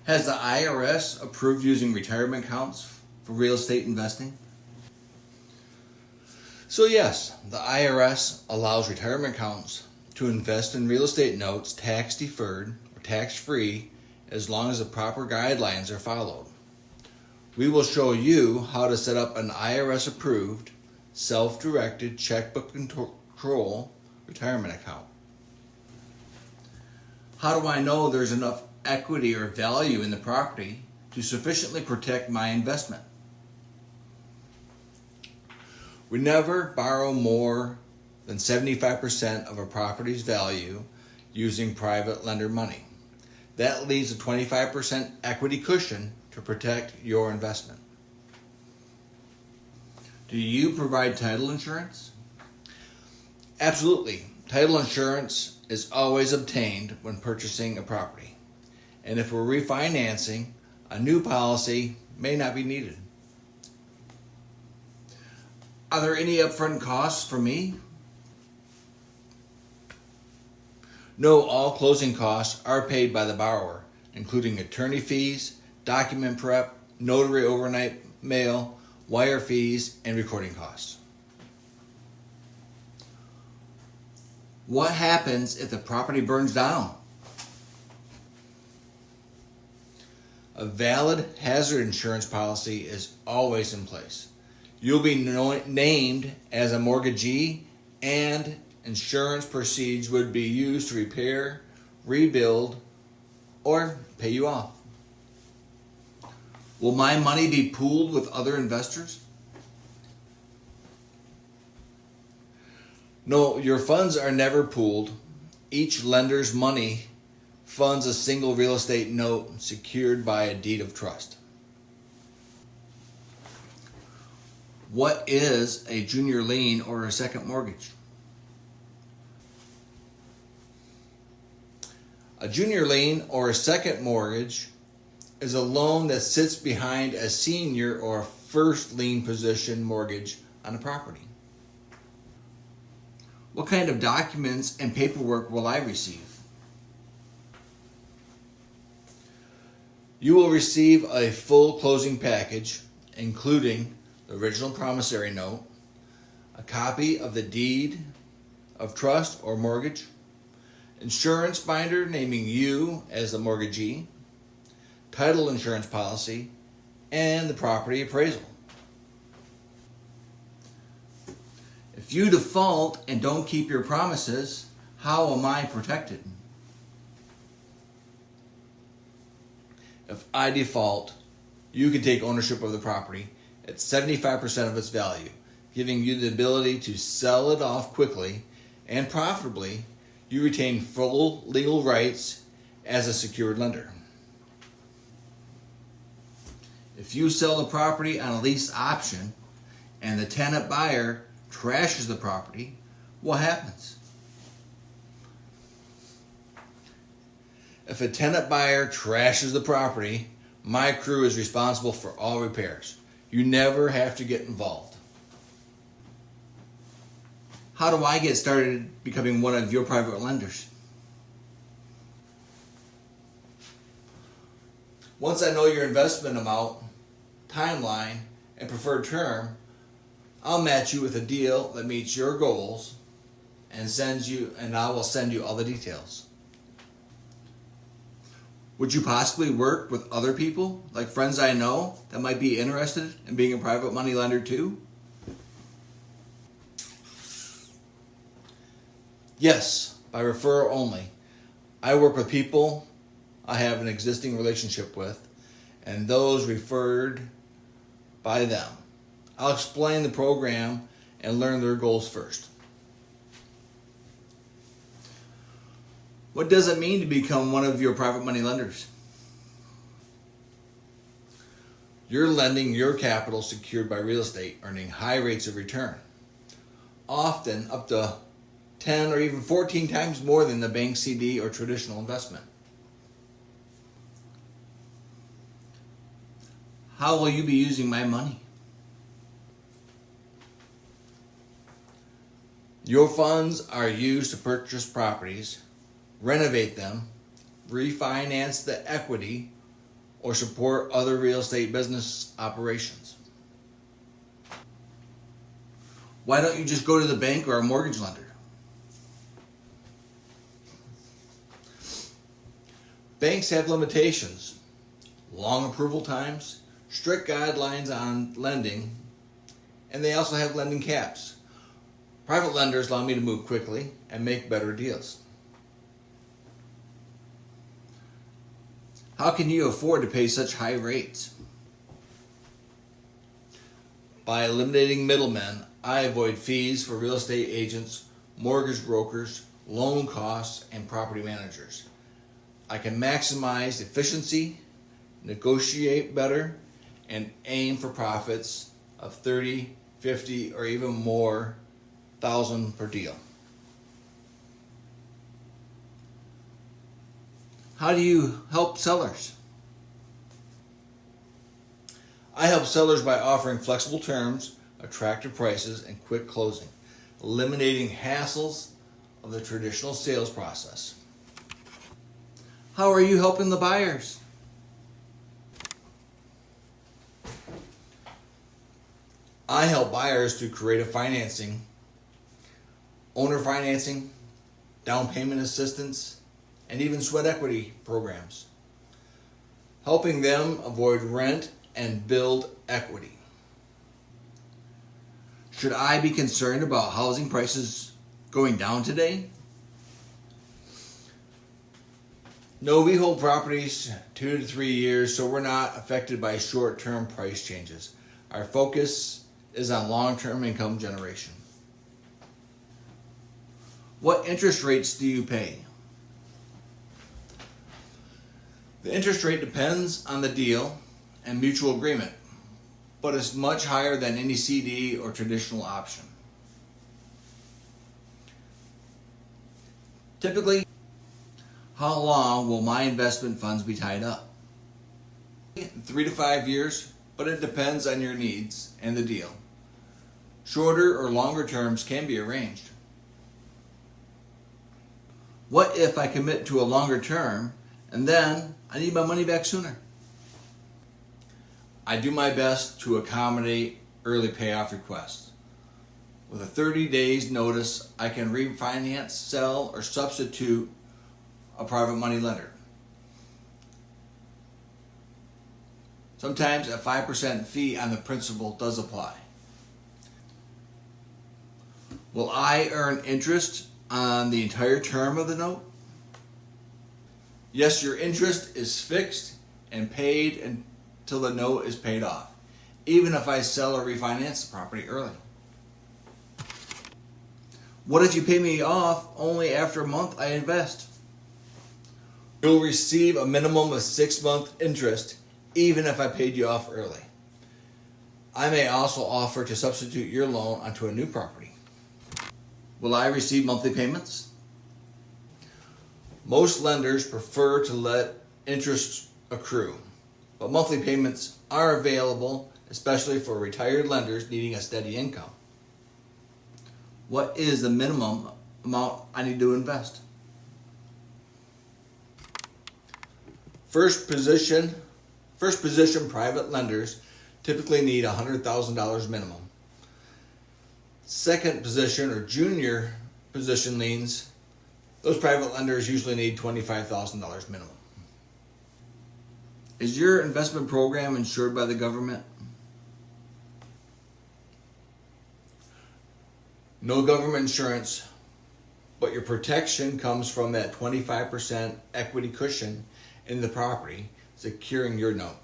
Has the IRS approved using retirement accounts for real estate investing? So yes, the IRS allows retirement accounts to invest in real estate notes tax deferred or tax free as long as the proper guidelines are followed. We will show you how to set up an IRS approved, self-directed checkbook control retirement account. How do I know there's enough equity or value in the property to sufficiently protect my investment? We never borrow more than 75% of a property's value using private lender money. That leaves a 25% equity cushion to protect your investment. Do you provide title insurance? Absolutely. Title insurance is always obtained when purchasing a property. And if we're refinancing, a new policy may not be needed. Are there any upfront costs for me? No, all closing costs are paid by the borrower, including attorney fees, document prep, notary overnight mail, wire fees, and recording costs. What happens if the property burns down? A valid hazard insurance policy is always in place. You'll be named as a mortgagee, and insurance proceeds would be used to repair, rebuild, or pay you off. Will my money be pooled with other investors? No, your funds are never pooled. Each lender's money funds a single real estate note secured by a deed of trust. What is a junior lien or a second mortgage? A junior lien or a second mortgage is a loan that sits behind a senior or first lien position mortgage on a property. What kind of documents and paperwork will I receive? You will receive a full closing package, including the original promissory note, a copy of the deed of trust or mortgage, insurance binder naming you as the mortgagee, title insurance policy, and the property appraisal. If you default and don't keep your promises, how am I protected? If I default, you can take ownership of the property at 75% of its value, giving you the ability to sell it off quickly and profitably. You retain full legal rights as a secured lender. If you sell the property on a lease option and the tenant buyer trashes the property, what happens? If a tenant buyer trashes the property, my crew is responsible for all repairs. You never have to get involved. How do I get started becoming one of your private lenders? Once I know your investment amount, timeline, and preferred term, I'll match you with a deal that meets your goals and I will send you all the details. Would you possibly work with other people, like friends I know, that might be interested in being a private money lender too? Yes, by referral only. I work with people I have an existing relationship with, and those referred by them. I'll explain the program and learn their goals first. What does it mean to become one of your private money lenders? You're lending your capital secured by real estate, earning high rates of return, often up to 10 or even 14 times more than the bank CD or traditional investment. How will you be using my money? Your funds are used to purchase properties, renovate them, refinance the equity, or support other real estate business operations. Why don't you just go to the bank or a mortgage lender? Banks have limitations, long approval times, strict guidelines on lending, and they also have lending caps. Private lenders allow me to move quickly and make better deals. How can you afford to pay such high rates? By eliminating middlemen, I avoid fees for real estate agents, mortgage brokers, loan costs, and property managers. I can maximize efficiency, negotiate better, and aim for profits of 30, 50, or even more thousand per deal. How do you help sellers? I help sellers by offering flexible terms, attractive prices, and quick closing, eliminating hassles of the traditional sales process. How are you helping the buyers? I help buyers through creative financing, owner financing, down payment assistance, and even sweat equity programs, helping them avoid rent and build equity. Should I be concerned about housing prices going down today? No, we hold properties 2 to 3 years, so we're not affected by short-term price changes. Our focus is on long-term income generation. What interest rates do you pay? The interest rate depends on the deal and mutual agreement, but it's much higher than any CD or traditional option. Typically, how long will my investment funds be tied up? 3 to 5 years, but it depends on your needs and the deal. Shorter or longer terms can be arranged. What if I commit to a longer term and then I need my money back sooner? I do my best to accommodate early payoff requests. With a 30 days notice, I can refinance, sell, or substitute a private money lender. Sometimes a 5% fee on the principal does apply. Will I earn interest on the entire term of the note? Yes, your interest is fixed and paid until the note is paid off, even if I sell or refinance the property early. What if you pay me off only after a month I invest? You'll receive a minimum of 6-month interest even if I paid you off early. I may also offer to substitute your loan onto a new property. Will I receive monthly payments? Most lenders prefer to let interest accrue, but monthly payments are available, especially for retired lenders needing a steady income. What is the minimum amount I need to invest? First position private lenders typically need $100,000 minimum. Second position or junior position liens, those private lenders usually need $25,000 minimum. Is your investment program insured by the government? No government insurance, but your protection comes from that 25% equity cushion in the property securing your note.